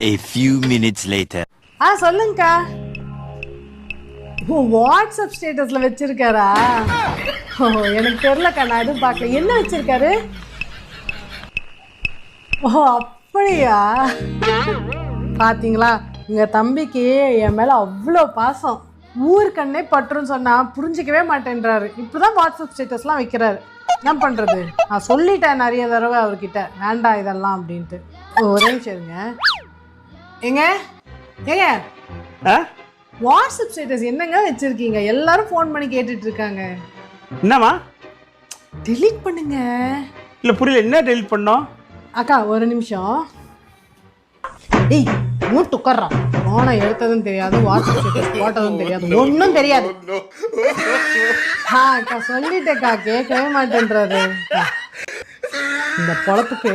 A few minutes later. சொல்லுங்கக்கா. WhatsApp ஸ்டேட்டஸ்ல வச்சிருக்காரா? எனக்கு தெரியலக்கா, நான் எதுவும் பார்க்கல. என்ன வச்சிருக்காரு? அப்படியா? பாத்தீங்களா, எங்க தம்பிக்கு என் மேல அவ்வளோ பாசம். ஊருக்கண்ணே பற்றுன்னு சொன்னா புரிஞ்சிக்கவே மாட்டேன்றாரு. இப்பதான் வாட்ஸ்அப் ஸ்டேட்டஸ்லாம் வைக்கிறாரு. என்ன பண்றது? நான் சொல்லிட்டேன் நிறைய தடவை அவர்கிட்ட, வேண்டாம் இதெல்லாம் அப்படின்ட்டு. ஒரே நிமிஷம் இருங்க. ஏங்க வாட்ஸ்அப் ஸ்டேட்டஸ் என்னங்க வச்சிருக்கீங்க? எல்லாரும் ஃபோன் பண்ணி கேட்டுட்டு இருக்காங்க. என்னம்மா? டெலீட் பண்ணுங்க. இல்லை புரியல, என்ன டெலீட் பண்ணோம்? அக்கா ஒரு நிமிஷம். ஏய் மூட்டு உட்கார்றான். ஃபோனை எடுத்ததும் தெரியாது, வாட்ஸ்அப் ஸ்டேட்டஸ் போட்டதும் தெரியாது, ஒன்றும் தெரியாது. அக்கா சொல்லிட்டேக்கா, கேட்கவே மாட்டேன்றாரு. இந்த பொழப்புக்கு